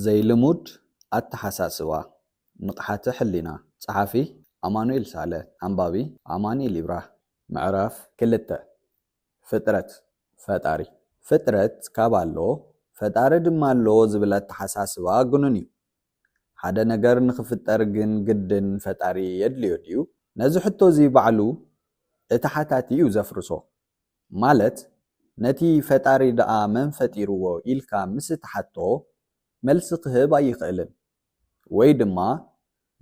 ዘይልሙድ አተሐሳስባ ንቅሓተ ሕሊና ጸሓፊ አማኑኤል ሳለ አንባቢ አማኑኤል ይብራህ ምዕራፍ 2 ፍጥረት ፈጣሪ ፍጥረት ካባሎ ፈጣሪ ድማ ኣሎ ዝብል አተሐሳስባ ግኑን እዩ ሓደ ነገር ንኽፍጠር ግን ግድን ፈጣሪ የድልዮ ድዩ ነዚ ሕቶ እዚ ባዕሉ እተሓታቲ እዩ ዘፍርሶ ማለት ነቲ ፈጣሪ ደኣ መን ፈጢርዎ ኢልካ ምስ ተሓቶ መልስ ክህብ ኣይኽእልን ወይ ድማ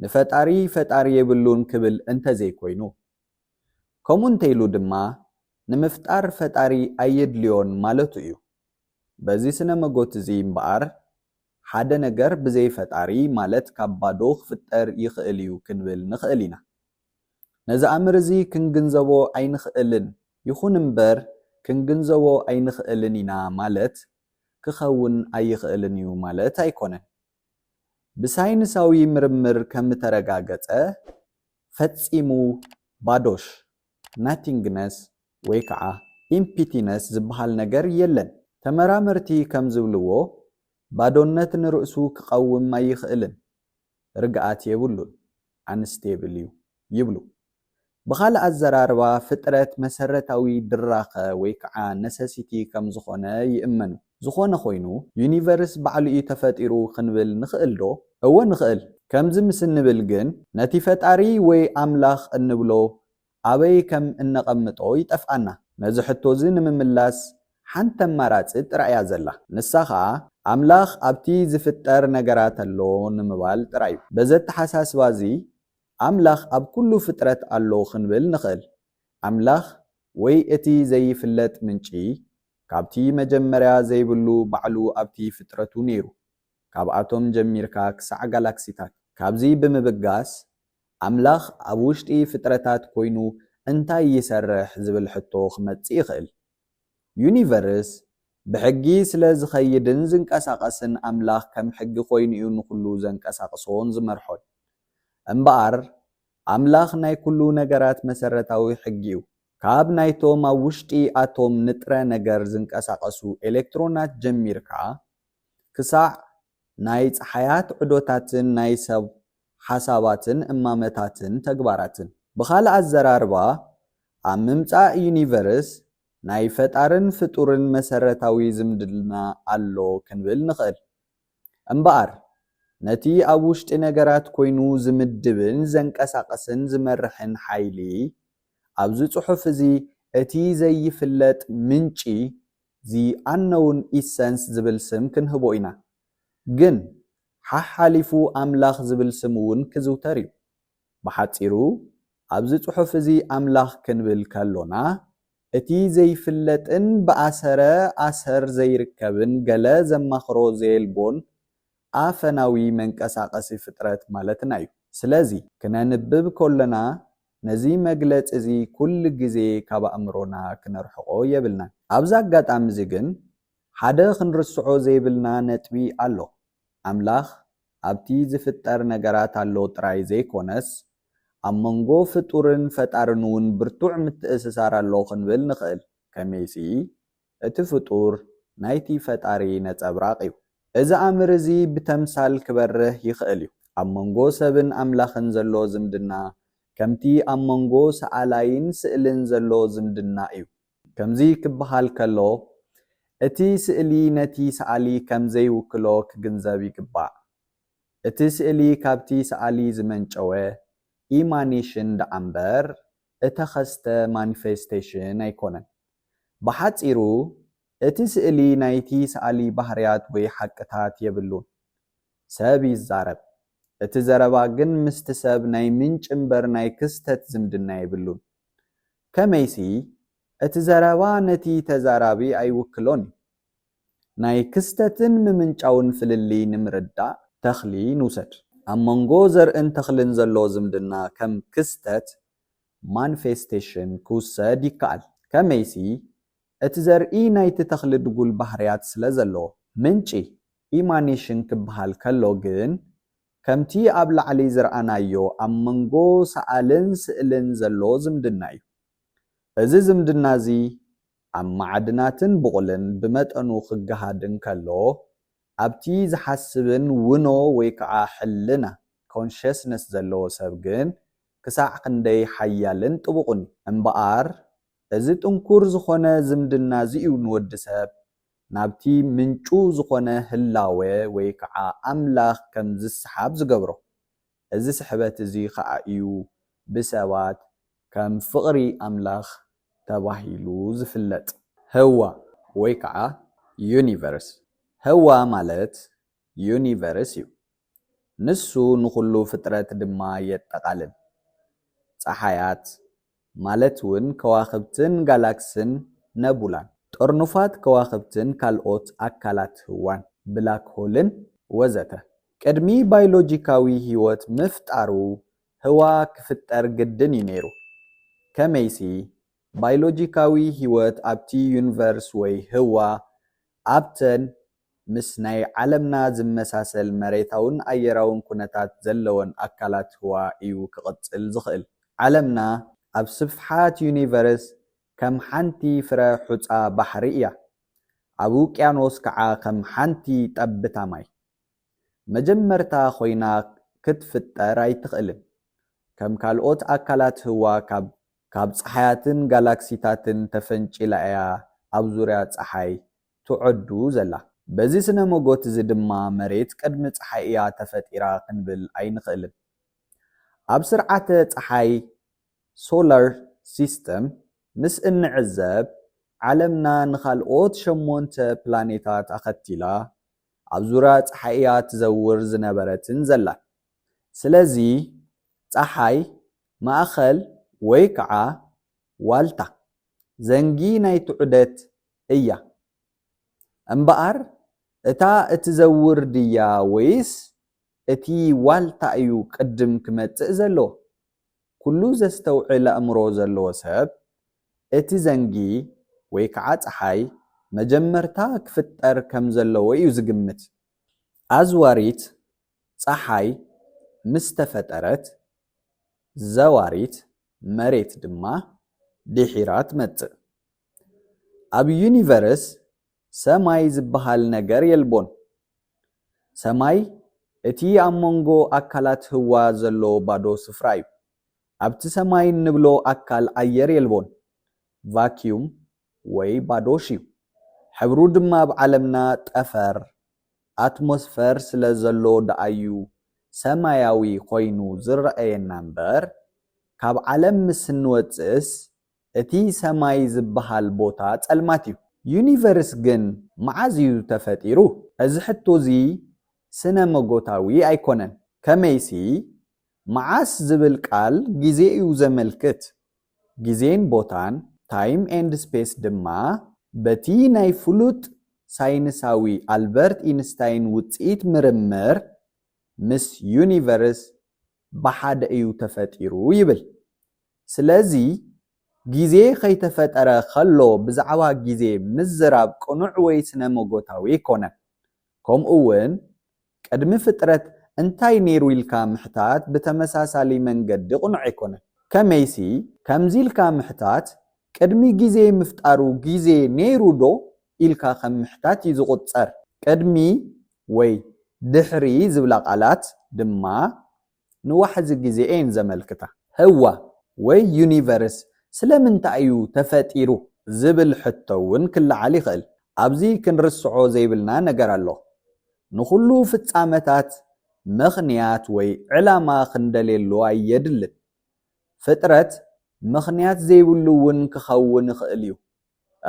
ንፈጣሪ ፈጣሪ የብሉን ክብል እንተዘይ ኮይኑ ከምኡ እንተኢሉ ድማ ንምፍጣር ፈጣሪ ኣየድልዮን ማለቱ እዩ በዚ ስነ መጎት እዚ እምበኣር ሓደ ነገር ብዘይ ፈጣሪ ማለት ካብ ባዶ ክፍጠር ይኽእል እዩ ክንብል ንኽእል ኢና ነዚ ኣምር እዚ ክንግንዘቦ ኣይንኽእልን ይኹን እምበር ክንግንዘቦ ኣይንኽእልን ኢና ማለት ክኸውን ኣይኽእልን እዩ ማለት ኣይኮነን ብሳይንሳዊ ምርምር ከም ተረጋገፀ ፈጺሙ ባዶሽ ናቲንግነስ ወይ ከዓ ኢምፒቲነስ ዝበሃል ነገር የለን ተመራመርቲ ከም ዝብልዎ ባዶነት ንርእሱ ክቐውም ኣይኽእልን ርግኣት የብሉን አንስቴብል እዩ ይብሉ ብኻልእ ኣዘራርባ ፍጥረት መሰረታዊ ድራኸ ወይ ከዓ ነሰሲቲ ከም ዝኾነ ይእመኑ ዝኾነ ኮይኑ ዩኒቨርስ ባዕሉ እዩ ተፈጢሩ ክንብል ንኽእል ዶ እወ ንኽእል ከምዚ ምስ ንብል ግን ነቲ ፈጣሪ ወይ ኣምላኽ እንብሎ ኣበይ ከም እነቐምጦ ይጠፍኣና ነዚ ሕቶ እዚ ንምምላስ ሓንቲ ኣማራፂ ጥራይ እያ ዘላ ንሳ ከዓ ኣምላኽ ኣብቲ ዝፍጠር ነገራት ኣሎ ንምባል ጥራይ እዩ በዚ ኣተሓሳስባ እዚ ኣምላኽ ኣብ ኩሉ ፍጥረት ኣሎ ክንብል ንኽእል ኣምላኽ ወይ እቲ ዘይፍለጥ ምንጪ ካብቲ መጀመርያ ዘይብሉ ባዕሉ ኣብቲ ፍጥረቱ ነይሩ ካብኣቶም ጀሚርካ ክሳዕ ጋላክሲታት ካብዚ ብምብጋስ ኣምላኽ ኣብ ውሽጢ ፍጥረታት ኮይኑ እንታይ ይሰርሕ ዝብል ሕቶ ክመጽእ ይኽእል ዩኒቨርስ ብሕጊ ስለ ዝኸይድን ዝንቀሳቐስን ኣምላኽ ከም ሕጊ ኮይኑ እዩ ንኩሉ ዘንቀሳቕሶን ዝመርሖን እምበኣር ኣምላኽ ናይ ኩሉ ነገራት መሰረታዊ ሕጊ እዩ ካብ ናይቶም ኣብ ውሽጢ ኣቶም ንጥረ ነገር ዝንቀሳቐሱ ኤሌክትሮናት ጀሚርካ ክሳዕ ናይ ፀሓያት ዑዶታትን ናይ ሰብ ሓሳባትን እማመታትን ተግባራትን ብኻልእ ኣዘራርባ ኣብ ምምፃእ ዩኒቨርስ ናይ ፈጣርን ፍጡርን መሰረታዊ ዝምድና ኣሎ ክንብል ንኽእል እምበኣር ነቲ ኣብ ውሽጢ ነገራት ኮይኑ ዝምድብን ዘንቀሳቐስን ዝመርሕን ሓይሊ ኣብዚ ጽሑፍ እዚ እቲ ዘይፍለጥ ምንጪ ዚ ኣነውን ኢሰንስ ዝብል ስም ክንህቦ ኢና ግን ሓሓሊፉ ኣምላኽ ዝብል ስም እውን ክዝውተር እዩ ብሓፂሩ ኣብዚ ጽሑፍ እዚ ኣምላኽ ክንብል ከሎና እቲ ዘይፍለጥን ብኣሰረ ኣሰር ዘይርከብን ገለ ዘማኽሮ ዘየልቦን ኣፈናዊ መንቀሳቐሲ ፍጥረት ማለትና እዩ ስለዚ ክነንብብ ከለና ነዚ መግለፂ እዚ ኩሉ ግዜ ካብ ኣእምሮና ክነርሕቆ የብልና ኣብዚ ኣጋጣሚ እዚ ግን ሓደ ክንርስዖ ዘይብልና ነጥቢ ኣሎ ኣምላኽ ኣብቲ ዝፍጠር ነገራት ኣሎ ጥራይ ዘይኮነስ ኣብ መንጎ ፍጡርን ፈጣርን እውን ብርቱዕ ምትእስሳር ኣሎ ክንብል ንኽእል ከመይሲ እቲ ፍጡር ናይቲ ፈጣሪ ነፀብራቕ እዩ እዚ ኣምር እዚ ብተምሳል ክበርህ ይኽእል እዩ ኣብ መንጎ ሰብን ኣምላኽን ዘሎ ዝምድና ከምቲ ኣብ መንጎ ሰኣላይን ስእልን ዘሎ ዝምድና እዩ ከምዚ ክበሃል ከሎ እቲ ስእሊ ነቲ ሰኣሊ ከም ዘይውክሎ ክግንዘብ ይግባእ እቲ ስእሊ ካብቲ ሰኣሊ ዝመንጨወ ኢማኔሽን ደኣምበር እተኸስተ ማኒፌስቴሽን ኣይኮነን ብሓፂሩ እቲ ስእሊ ናይቲ ሰኣሊ ባህርያት ወይ ሓቅታት የብሉን ሰብ ይዛረብ እቲ ዘረባ ግን ምስቲ ሰብ ናይ ምንጭ እምበር ናይ ክስተት ዝምድና የብሉን ከመይሲ እቲ ዘረባ ነቲ ተዛራቢ ኣይውክሎን ናይ ክስተትን ምምንጫውን ፍልሊ ንምርዳእ ተኽሊ ንውሰድ ኣብ መንጎ ዘርእን ተኽልን ዘሎ ዝምድና ከም ክስተት ማኒፌስቴሽን ክውሰድ ይከኣል ከመይሲ እቲ ዘርኢ ናይቲ ተኽሊ ድጉል ባህርያት ስለ ዘለዎ ምንጪ ኢማኔሽን ክበሃል ከሎ ግን ከምቲ ኣብ ላዕሊ ዝረኣናዮ ኣብ መንጎ ሰኣልን ስእልን ዘሎ ዝምድና እዩ እዚ ዝምድና እዚ ኣብ ማዕድናትን ብቑልን ብመጠኑ ክገሃድን ከሎ ኣብቲ ዝሓስብን ውኖ ወይ ከዓ ሕልና ኮንሽስነስ ዘለዎ ሰብ ግን ክሳዕ ክንደይ ሓያልን ጥቡቕን እምበኣር እዚ ጥንኩር ዝኾነ ዝምድና እዚኡ ንወዲ ሰብ ናብቲ ምንጩ ዝኾነ ህላዌ ወይ ከዓ ኣምላኽ ከም ዝስሓብ ዝገብሮ እዚ ስሕበት እዚ ከዓ እዩ ብሰባት ከም ፍቕሪ ኣምላኽ ተባሂሉ ዝፍለጥ ህዋ ወይ ከዓ ዩኒቨርስ ህዋ ማለት ዩኒቨርስ እዩ ንሱ ንኩሉ ፍጥረት ድማ የጠቃልል ፀሓያት ማለት እውን ከዋኽብትን ጋላክስን ነቡላን ጠርኑፋት ከዋኽብትን ካልኦት ኣካላት ህዋን ብላክ ሆልን ወዘተ ቅድሚ ባዮሎጂካዊ ህይወት ምፍጣሩ ህዋ ክፍጠር ግድን እዩ ነይሩ ከመይሲ ባዮሎጂካዊ ህይወት ኣብቲ ዩኒቨርስ ወይ ህዋ ኣብተን ምስ ናይ ዓለምና ዝመሳሰል መሬታውን ኣየራውን ኩነታት ዘለወን ኣካላት ህዋ እዩ ክቕፅል ዝኽእል ዓለምና ኣብ ስፍሓት ዩኒቨርስ ከም ሓንቲ ፍረ ሑፃ ባሕሪ እያ ኣብ ውቅያኖስ ከዓ ከም ሓንቲ ጠብታ ማይ መጀመርታ ኮይና ክትፍጠር ኣይትኽእልን ከም ካልኦት ኣካላት ህዋ ካብ ፀሓያትን ጋላክሲታትን ተፈንጭላ እያ ኣብ ዙርያ ፀሓይ ትዕዱ ዘላ በዚ ስነ መጎት እዚ ድማ መሬት ቅድሚ ፀሓይ እያ ተፈጢራ ክንብል ኣይንኽእልን ኣብ ስርዓተ ፀሓይ ሶላር ሲስተም ምስ እንዕዘብ ዓለምና ንኻልኦት 8 ፕላኔታት ኣኸቲላ ኣብ ዙርያ ፀሓይ እያ ትዘውር ዝነበረትን ዘላ ስለዚ ፀሓይ ማእኸል ወይ ከዓ ዋልታ ዘንጊ ናይ ትዑደት እያ እምበኣር እታ እትዘውር ድያ ወይስ እቲ ዋልታ እዩ ቅድም ክመጽእ ዘለዎ ኩሉ ዘስተውዕል ኣእምሮ ዘለዎ ሰብ እቲ ዘንጊ ወይ ከዓ ፀሓይ መጀመርታ ክፍጠር ከም ዘለዎ እዩ ዝግምት ኣዝዋሪት ፀሓይ ምስ ተፈጠረት ዘዋሪት መሬት ድማ ድሒራ ትመጽእ ኣብ ዩኒቨርስ ሰማይ ዝበሃል ነገር የልቦን ሰማይ እቲ ኣብ መንጎ ኣካላት ህዋ ዘሎ ባዶ ስፍራ እዩ ኣብቲ ሰማይ ንብሎ ኣካል ኣየር የልቦን ቫኪዩም ወይ ባዶሽ እዩ ሕብሩ ድማ ብዓለምና ጠፈር ኣትሞስፈር ስለ ዘሎ ደኣዩ ሰማያዊ ኮይኑ ዝረአየና እምበር ካብ ዓለም ምስ እንወፅእስ እቲ ሰማይ ዝበሃል ቦታ ጸልማት እዩ ዩኒቨርስ ግን መዓዝ እዩ ተፈጢሩ እዚ ሕቶ እዚ ስነ መጎታዊ ኣይኮነን ከመይሲ መዓስ ዝብል ቃል ግዜ እዩ ዘመልክት ግዜን ቦታን ታይም ኤንድ ስፔስ ድማ በቲ ናይ ፍሉጥ ሳይንሳዊ ኣልበርት ኢንስታይን ውፅኢት ምርምር ምስ ዩኒቨርስ ብሓደ እዩ ተፈጢሩ ይብል ስለዚ ግዜ ከይተፈጠረ ከሎ ብዛዕባ ግዜ ምዝራብ ቅኑዕ ወይ ስነ መጎታዊ ይኮነን ከምኡ እውን ቅድሚ ፍጥረት እንታይ ነይሩ ኢልካ ምሕታት ብተመሳሳሊ መንገዲ ቅኑዕ ኣይኮነን ከመይሲ ከምዚ ኢልካ ምሕታት ቅድሚ ግዜ ምፍጣሩ ግዜ ነይሩ ዶ ኢልካ ከም ምሕታት እዩ ዝቁፀር ቅድሚ ወይ ድሕሪ ዝብላ ቃላት ድማ ንዋሕዚ ግዜ እየን ዘመልክታ ህዋ ወይ ዩኒቨርስ ስለምንታይ እዩ ተፈጢሩ ዝብል ሕቶ እውን ክለዓል ይኽእል ኣብዚ ክንርስዖ ዘይብልና ነገር ኣሎ ንኩሉ ፍጻመታት ምኽንያት ወይ ዕላማ ክንደልየሉ ኣየድልን ፍጥረት ምኽንያት ዘይብሉ እውን ክኸውን ይኽእል እዩ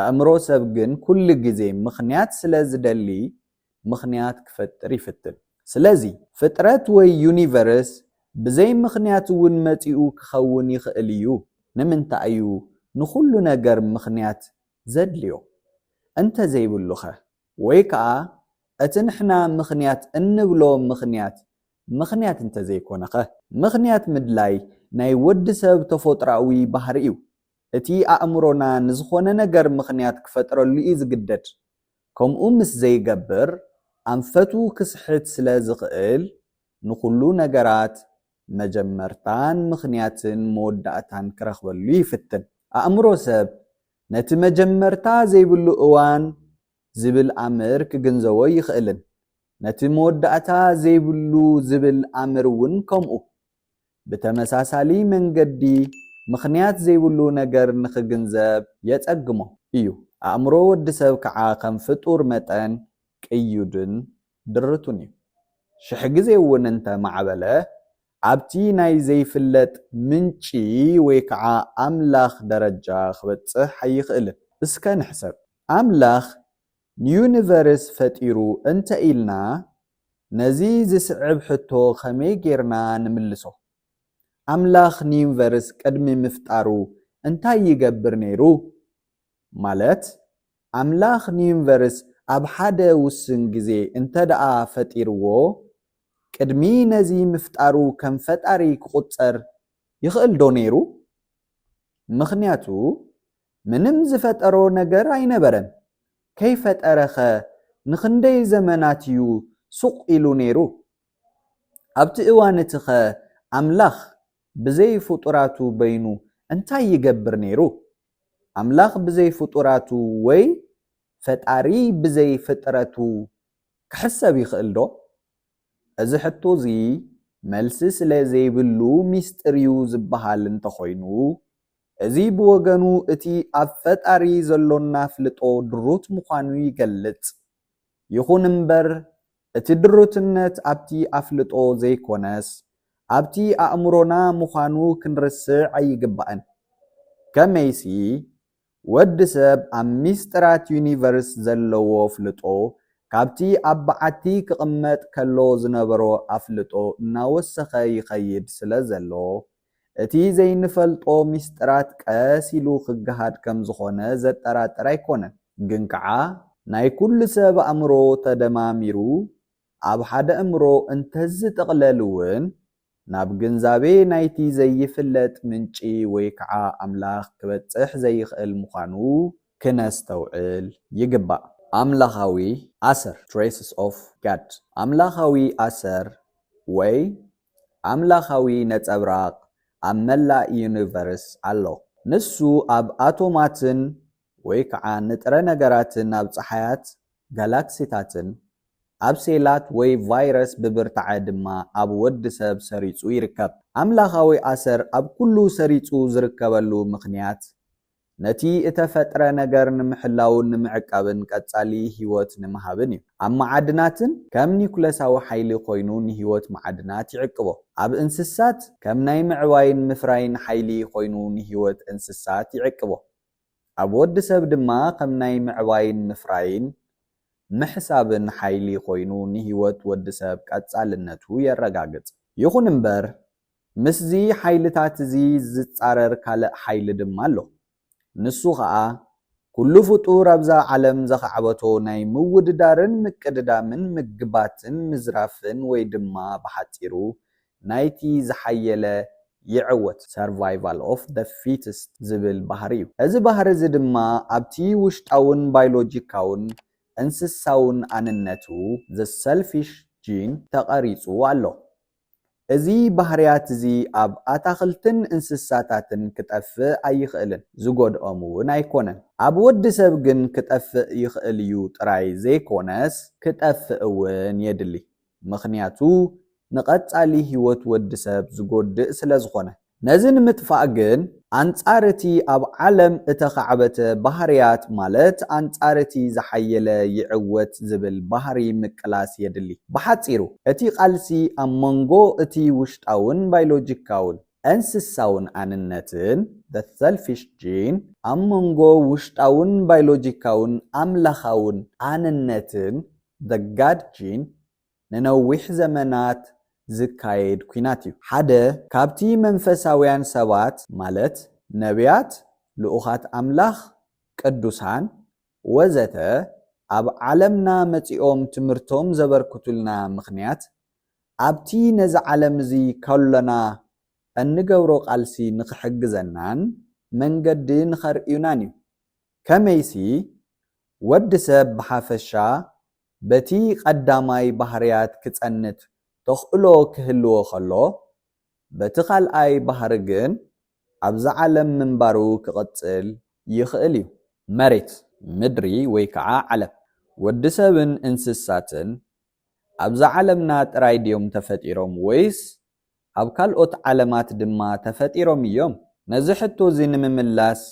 ኣእምሮ ሰብ ግን ኩሉ ግዜ ምኽንያት ስለ ዝደሊ ምኽንያት ክፈጥር ይፍትን ስለዚ ፍጥረት ወይ ዩኒቨርስ ብዘይ ምኽንያት እውን መፂኡ ክኸውን ይኽእል እዩ ንምንታይ እዩ ንኩሉ ነገር ምኽንያት ዘድልዮ እንተ ዘይብሉኸ ወይ ከዓ እቲ ንሕና ምኽንያት እንብሎ ምኽንያት እንተ ዘይኮነኸ ምኽንያት ምድላይ ናይ ወዲ ሰብ ተፈጥራዊ ባህሪ እዩ እቲ ኣእምሮና ንዝኾነ ነገር ምኽንያት ክፈጥረሉ እዩ ዝግደድ ከምኡ ምስ ዘይገብር ኣንፈቱ ክስሕት ስለ ዝኽእል ንኩሉ ነገራት መጀመርታን ምኽንያትን መወዳእታን ክረኽበሉ ይፍትን ኣእምሮ ሰብ ነቲ መጀመርታ ዘይብሉ እዋን ዝብል ኣምር ክግንዘቦ ይኽእልን نتي مودعتا زيبلو زبل أمرون كمو بتمساسالي من قدي مخنيات زيبلو نجر نخجنزب يتأقمو إيو أمرو ودسب كعاقم فطور متان كيودن درتوني شحجزي وننت معبله عبتي ناي زي فلت منشي ويكعا أملاخ درجة خبتصح حيخقل اسكا نحسب أملاخ نيونيفرس فتيرو انت إلنا نزيز سعب حتو خمي جيرنا نملسو أملاخ نيونيفرس قدمي مفتارو انتا يقبر نيرو مالت أملاخ نيونيفرس أبحادة وسنجزي انت دعا فتيرو قدمي نزي مفتارو كم فتاري كقصر يخقل دونيرو مخنياتو منم زفتارو نجر عينبرن كيف تأرخ نخندي زماناتيو سوق إلو نيرو أبت إوانتخ أملاخ بزي فطراتو بينو انتا يقبر نيرو أملاخ بزي فطراتو وي فتاري بزي فطراتو كحسب يخقل دو أزي حتو زي ملسس لزي بلو ميستريو زبحال انتخوينو أزي بوغنو اتي أفت أري زلونا فلتو دروت مخانو يقلت يخون مبر اتي دروت النت أبتي أفلتو زي كونس أبتي أأمرونا مخانو كنرسع أي قبعن كميسي ودسب أم ميسترات يونيفرس زلو فلتو كابتي أبعتي كقمت كلو زنبرو أفلتو ناوسخي يخيد سلازلو اتي زي نفلطو مسترات كاسيلو خجهاد كم زخونة زترات رايكونا جنكعا ناي كل سب أمرو تدماميرو أب حد أمرو انتز تقللون ناب جنزابي نايتي زي فلت منشي ويكعا أملاخ كبتسح زي المخانو كنستوعل يقبع أملاخاوي أسر traces of God أملاخاوي أسر وي أملاخاوي نتابراق أملا يونيفرس الله نسو أب أتوماتن ويكعا نترى نجراتن أب صحيات جالاكسيتاتن أب سيلات وي فيروس ببرتعاد ما أب ود سب سريتو يركب أملاخاوي أسر أب كلو سريتو زركبلو مخنيات نتي اتفتر نجر نمحلاون نمعقابن قصالي هيوت نمهابن ام معدناتن كم نيكولاساو حيلي خوينو نهيوت معدنات يعقبو اب انسسات كم ناي معواين مفراين حيلي خوينو نهيوت انسسات يعقبو اب ود سب دما كم ناي معواين مفراين محسابن حيلي خوينو نهيوت ود سب قصالنتو يرغاغص يخون امبر مسزي حيلتات زي زصارر كاله حيل دمالو نسو خا كل فطور ابزا عالم زخعبتو ناي مود دارن مقددامن مغباتن مزرافن وي دما بحطيرو نايتي زحيله يعوت survival of the fittest زبل بحريو از بحر ز دما ابتي وشطاون بايولوجيكاون انسساون اننتو the selfish gene تقريصو الله ازي بحريات زي اب اتاخلتن انسساتاتن كتفى ايخلن زغود امون ايكونن اب ود سب جن كتفى يخليو طراي زي كونس كتفى اون يدلي مخنياتو نقصالي هيوت ود سب زغود سلازخونه نزن متفاء جن انصارتي اب عالم اتخعبت بحريات مالت انصارتي زحيله يعوت زبل بحري مقلاس يدلي بحصيرو اتي قالسي امونغو اتي وشطاون بايولوجيكاون انسساون اننتن the selfish gene امونغو وشطاون بايولوجيكاون املاخاون اننتن the God gene ننوح زمانات زكايد كويناتيو حدا كابتي منفساويان سبات مالت نبيات لؤخات أملاخ قدوسان وزته أب عالمنا متيوم تمرتوم زبركتلنا مخنيات أبتي نز عالم زي كلنا النقورو قالسي نخحقزنان من قد نخر يونانيو كميسي ودسب بحافشا بتي قداماي بحريات كتسنت تخلو كهلو خلو بتخال اي بحرقن ابز عالم منبارو كقتل يخليو مريت مدري ويكعا علم ودسبن انسساتن ኣብዛ ዓለምና ጥራይ ድዮም ተፈጢሮም ወይስ ኣብ ካልኦት ዓለማት ድማ ተፈጢሮም እዮም? ነዚ ሕቶ እዚ ንምምላስ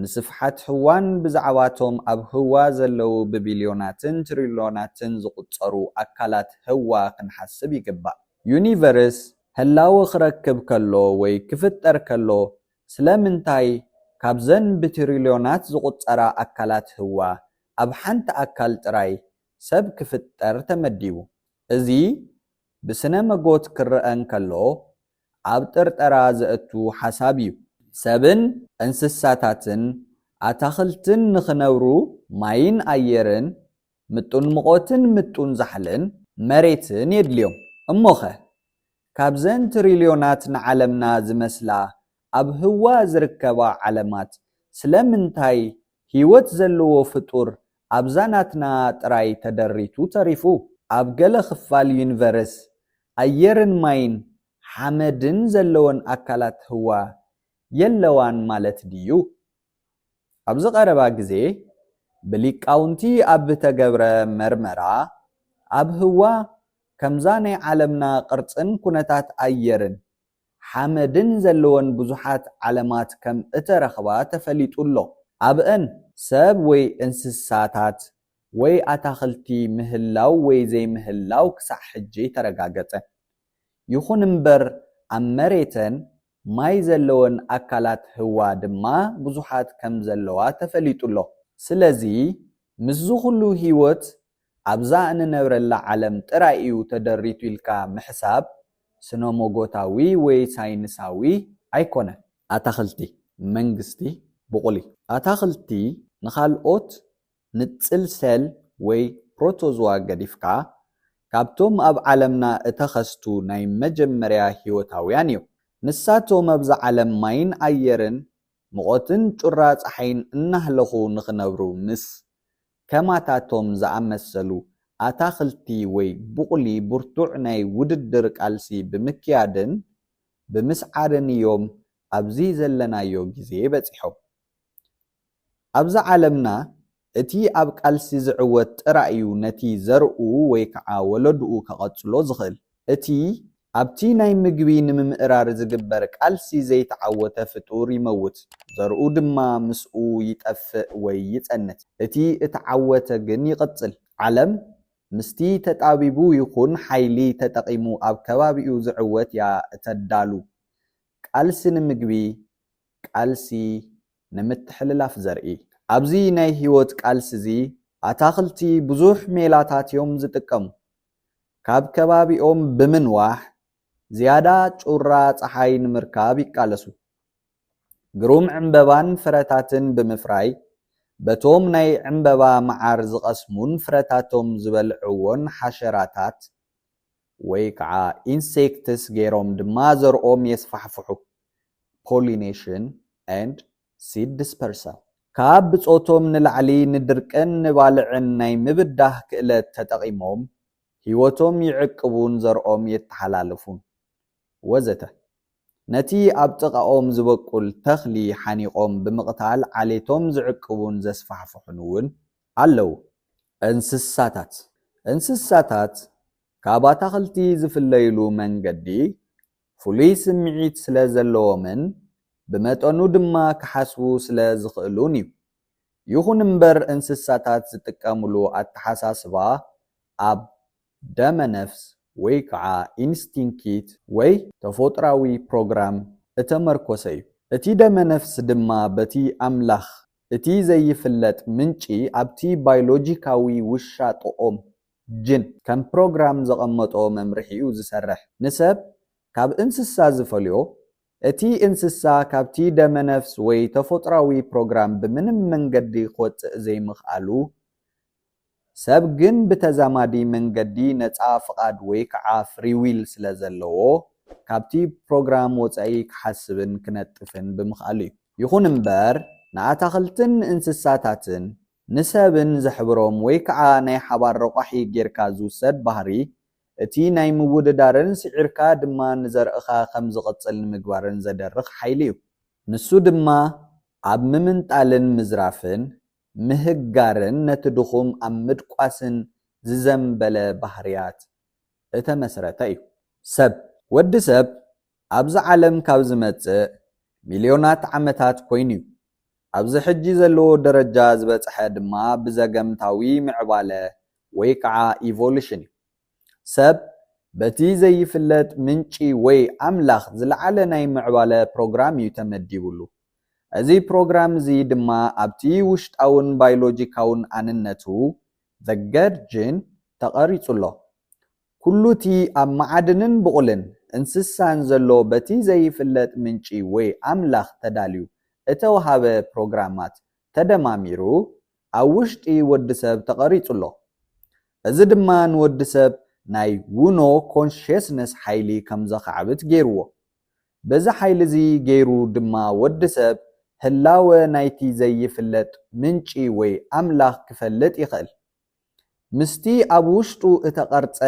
ንስፍሓት ህዋን ብዛዕባቶም ኣብ ህዋ ዘለው ብቢልዮናትን ትሪልዮናትን ዝቁፀሩ ኣካላት ህዋ ክንሓስብ ይግባእ። ዩኒቨርስ ህላዊ ክረክብ ከሎ ወይ ክፍጠር ከሎ ስለምንታይ ካብዘን ብትሪልዮናት ዝቁፀራ ኣካላት ህዋ ኣብ ሓንቲ ኣካል ጥራይ ሰብ ክፍጠር ተመዲቡ? እዚ ብስነ መጎት ክርአን ከሎ ኣብ ጥርጠራ ዘእቱ ሓሳብ እዩ። ሰብን እንስሳታትን ኣታኽልትን ንኽነብሩ ማይን ኣየርን ምጡን ሙቆትን ምጡን ዛሕልን መሬትን የድልዮም። እሞኸ ካብዘን ትሪልዮናት ንዓለምና ዝመስላ ኣብ ህዋ ዝርከባ ዓለማት ስለምንታይ ህይወት ዘለዎ ፍጡር ኣብዛናትና ጥራይ ተደሪቱ ተሪፉ? ኣብ ገለ ክፋል ዩኒቨርስ ኣየርን ማይን ሓመድን ዘለወን ኣካላት ህዋ የለዋን ማለት ድዩ? ኣብዚ ቀረባ ግዜ ብሊቃውንቲ ኣብ ተገብረ መርመራ ኣብ ህዋ ከምዛ ናይ ዓለምና ቅርፅን ኩነታት ኣየርን ሓመድን ዘለወን ብዙሓት ዓለማት ከም እተረኽባ ተፈሊጡሎ። ኣብአን ሰብ ወይ እንስሳታት ወይ ኣታኽልቲ ምህላው ወይ ዘይምህላው ክሳዕ ሕጂ ተረጋገፀ። ይኹን እምበር ኣብ መሬተን ማይ ዘለወን ኣካላት ህዋ ድማ ብዙሓት ከም ዘለዋ ተፈሊጡሎ። ስለዚ ምስዚ ኩሉ ህይወት ኣብዛ እንነብረላ ዓለም ጥራይ እዩ ተደሪቱ ኢልካ ምሕሳብ ስነመጎታዊ ወይ ሳይንሳዊ ኣይኮነን። ኣታኽልቲ መንግስቲ ብቁሊ ኣታኽልቲ ንኻልኦት ንፅል ሰል ወይ ፕሮቶዝዋ ገዲፍካ ካብቶም ኣብ ዓለምና እተኸስቱ ናይ መጀመርያ ህይወታውያን እዮም። ንሳቶም ኣብዛ ዓለም ማይን ኣየርን ሙቆትን ጩራ ፀሓይን እናህለኹ ንኽነብሩ ምስ ከማታቶም ዝኣመሰሉ ኣታኽልቲ ወይ ብቁሊ ብርቱዕ ናይ ውድድር ቃልሲ ብምክያድን ብምስዓርን እዮም ኣብዚ ዘለናዮ ግዜ በፂሖም። ኣብዛ ዓለምና እቲ ኣብ ቃልሲ ዝዕወት ጥራይ እዩ ነቲ ዘርኡ ወይ ከዓ ወለድኡ ከቐፅሎ ዝኽእል። እቲ ኣብቲ ናይ ምግቢ ንምምእራር ዝግበር ቃልሲ ዘይተዓወተ ፍጡር ይመውት፣ ዘርኡ ድማ ምስኡ ይጠፍእ ወይ ይፀንት። እቲ እተዓወተ ግን ይቕፅል። ዓለም ምስቲ ተጣቢቡ ይኹን ሓይሊ ተጠቂሙ ኣብ ከባቢኡ ዝዕወት ያ እተዳሉ ቃልሲ ንምግቢ ቃልሲ ንምትሕልላፍ ዘርኢ። ኣብዚ ናይ ህይወት ቃልሲ እዚ ኣታኽልቲ ብዙሕ ሜላታት እዮም ዝጥቀሙ። ካብ ከባቢኦም ብምንዋሕ ዝያዳ ጩራ ፀሓይ ንምርካብ ይቃለሱ። ግሩም ዕምበባን ፍረታትን ብምፍራይ በቶም ናይ ዕምበባ መዓር ዝቐስሙን ፍረታቶም ዝበልዕዎን ሓሸራታት ወይ ከዓ ኢንሴክትስ ገይሮም ድማ ዘርኦም የስፋሕፍሑ። ፖሊኔሽን ኤንድ ሲድ ዲስፐርሳል። ካብ ብፆቶም ንላዕሊ ንድርቅን ንባልዕን ናይ ምብዳህ ክእለት ተጠቂሞም ህይወቶም ይዕቅቡን ዘርኦም የተሓላለፉን ወዘተ። ነቲ ኣብ ጥቃኦም ዝበቁል ተኽሊ ሓኒቆም ብምቕታል ዓሌቶም ዝዕቅቡን ዘስፋሕፍሑን እውን ኣለው። እንስሳታት ካብ ኣታኽልቲ ዝፍለይሉ መንገዲ ፍሉይ ስምዒት ስለ ዘለዎምን ብመጠኑ ድማ ክሓስቡ ስለ ዝኽእሉን እዩ። ይኹን እምበር እንስሳታት ዝጥቀሙሉ ኣተሓሳስባ ኣብ ደመ ነፍስ ወይ ከዓ ኢንስቲንክት ወይ ተፈጥራዊ ፕሮግራም እተመርኮሰ እዩ። እቲ ደመ ነፍስ ድማ በቲ ኣምላኽ እቲ ዘይፍለጥ ምንጪ ኣብቲ ባዮሎጂካዊ ውሻ ጥኦም ጅን ከም ፕሮግራም ዘቐመጦ መምርሒኡ ዝሰርሕ። ንሰብ ካብ እንስሳ ዝፈልዮ እቲ እንስሳ ካብቲ ደመ ነፍስ ወይ ተፈጥራዊ ፕሮግራም ብምንም መንገዲ ክወፅእ ዘይምኽኣሉ፣ ሰብ ግን ብተዛማዲ መንገዲ ነፃ ፍቃድ ወይ ከዓ ፍሪዊል ስለ ዘለዎ ካብቲ ፕሮግራም ወፃኢ ክሓስብን ክነጥፍን ብምኽኣሉ እዩ። ይኹን እምበር ንኣታኽልትን እንስሳታትን ንሰብን ዘሕብሮም ወይ ከዓ ናይ ሓባር ረቋሒ ጌርካ ዝውሰድ ባህሪ እቲ ናይ ምውድዳርን ስዒርካ ድማ ንዘርእኻ ከም ዝቕፅል ንምግባርን ዘደርኽ ሓይሊ እዩ። ንሱ ድማ ኣብ ምምንጣልን ምዝራፍን ምህጋርን ነቲ ድኹም ኣብ ምድቋስን ዝዘንበለ ባህርያት እተመስረተ እዩ። ሰብ ወዲ ሰብ ኣብዚ ዓለም ካብ ዝመጽእ ሚልዮናት ዓመታት ኮይኑ እዩ። ኣብዚ ሕጂ ዘለዎ ደረጃ ዝበጽሐ ድማ ብዘገምታዊ ምዕባለ ወይ ከዓ ኢቮሉሽን እዩ። ሰብ በቲ ዘይፍለጥ ምንጪ ወይ ኣምላኽ ዝለዓለ ናይ ምዕባለ ፕሮግራም እዩ ተመዲቡሉ። እዚ ፕሮግራም እዚ ድማ ኣብቲ ውሽጣውን ባዮሎጂካውን ኣንነቱ ዘገርጅን ተቐሪጹሎ። ኩሉ እቲ ኣብ ማዕድንን ብቑልን እንስሳን ዘሎ በቲ ዘይፍለጥ ምንጪ ወይ ኣምላኽ ተዳልዩ እተወሃበ ፕሮግራማት ተደማሚሩ ኣብ ውሽጢ ወዲ ሰብ ተቐሪጹሎ። እዚ ድማ ንወዲ ሰብ ናይ ውኖ ኮንሽስነስ ሓይሊ ከም ዘኻዕብት ገይርዎ። በዚ ሓይሊ እዚ ገይሩ ድማ ወዲ ሰብ ህላወ ናይቲ ዘይፍለጥ ምንጪ ወይ ኣምላኽ ክፈልጥ ይኽእል። ምስቲ ኣብ ውሽጡ እተቐርጸ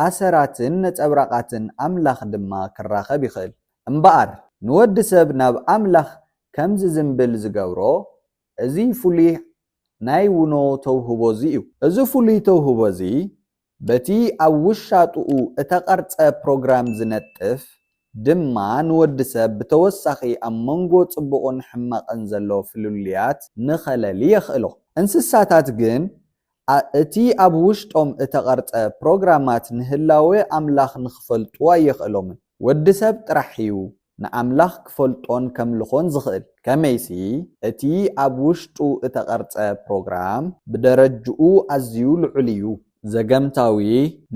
ኣሰራትን ነጸብራቓትን ኣምላኽ ድማ ክራኸብ ይኽእል። እምበኣር ንወዲ ሰብ ናብ ኣምላኽ ከም ዝዝምብል ዝገብሮ እዚ ፍሉይ ናይ ውኖ ተውህቦ እዚ እዩ። እዚ ፍሉይ ተውህቦ እዚ በቲ ኣብ ውሻጡኡ እተቐርጸ ፕሮግራም ዝነጥፍ ድማ ንወዲ ሰብ ብተወሳኺ ኣብ መንጎ ጽቡቕን ሕማቕን ዘሎ ፍልልያት ንኸለሊ የኽእሎ። እንስሳታት ግን እቲ ኣብ ውሽጦም እተቐርጸ ፕሮግራማት ንህላዌ ኣምላኽ ንኽፈልጡ ኣይኽእሎምን። ወዲ ሰብ ጥራሕ እዩ ንኣምላኽ ክፈልጦን ከምልኾን ዝኽእል። ከመይሲ እቲ ኣብ ውሽጡ እተቐርጸ ፕሮግራም ብደረጅኡ ኣዝዩ ልዑል እዩ። ዘገምታዊ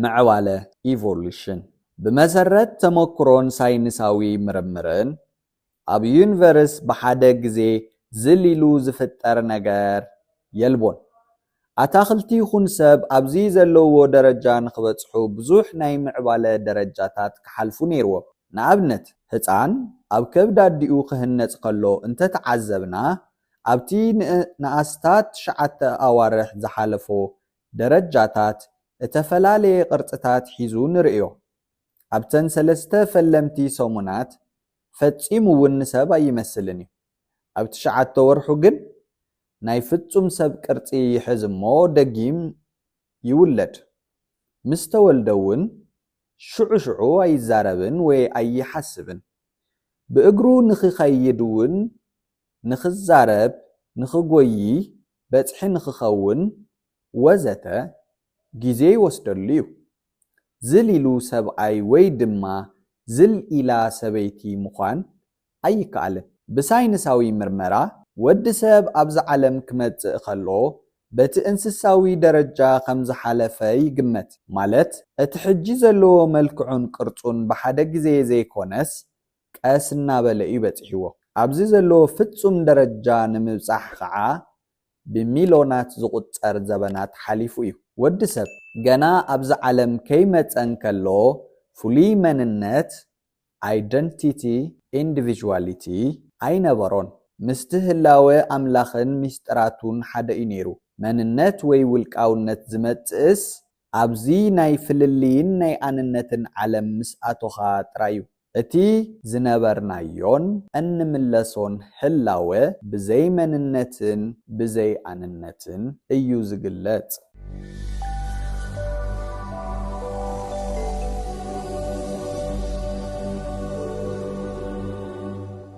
ምዕባለ ኢቮሉሽን ብመሰረት ተመክሮን ሳይንሳዊ ምርምርን ኣብ ዩኒቨርስ ብሓደ ግዜ ዝሊሉ ዝፍጠር ነገር የልቦን። ኣታኽልቲ ይኹን ሰብ ኣብዚ ዘለዎ ደረጃ ንኽበጽሑ ብዙሕ ናይ ምዕባለ ደረጃታት ክሓልፉ ነይርዎም። ንኣብነት ህፃን ኣብ ከብዳዲኡ ክህነጽ ከሎ እንተተዓዘብና ኣብቲ ንኣስታት 9 ኣዋርሕ ዝሓለፎ ደረጃታት እተፈላለየ ቅርጽታት ሒዙ ንርእዮ። ኣብተን 3 ፈለምቲ ሰሙናት ፈጺሙ እውን ሰብ ኣይመስልን እዩ። ኣብቲ 9 ወርሑ ግን ናይ ፍጹም ሰብ ቅርጺ ይሕዝ እሞ ደጊም ይውለድ። ምስ ተወልደ እውን ሽዑ ኣይዛረብን ወይ ኣይሓስብን። ብእግሩ ንኽኸይድ እውን ንኽዛረብ፣ ንኽጎይ፣ በጽሒ ንኽኸውን ወዘተ ግዜ ይወስደሉ እዩ። ዝሊሉ ሰብኣይ ወይ ድማ ዝልኢላ ሰበይቲ ምዃን ኣይከኣልን። ብሳይንሳዊ ምርመራ ወዲ ሰብ ኣብዚ ዓለም ክመጽእ ከሎ በቲ እንስሳዊ ደረጃ ከም ዝሓለፈ ይግመት። ማለት እቲ ሕጂ ዘለዎ መልክዑን ቅርጹን ብሓደ ግዜ ዘይኮነስ ቀስ እናበለ እዩ በጽሒዎ። ኣብዚ ዘለዎ ፍጹም ደረጃ ንምብጻሕ ከዓ ብሚልዮናት ዝቝጸር ዘበናት ሓሊፉ እዩ። ወዲ ሰብ ገና ኣብዚ ዓለም ከይመጸን ከሎ ፍሉይ መንነት ኣይደንቲቲ ኢንዲቪዥዋሊቲ ኣይነበሮን። ምስቲ ህላወ ኣምላኽን ሚስጥራቱን ሓደ እዩ ነይሩ። መንነት ወይ ውልቃውነት ዝመጽእስ ኣብዚ ናይ ፍልልይን ናይ ኣንነትን ዓለም ምስ ኣቶኻ ጥራይ እዩ። እቲ ዝነበርናዮን እንምለሶን ህላወ ብዘይ መንነትን ብዘይ ኣንነትን እዩ ዝግለጽ።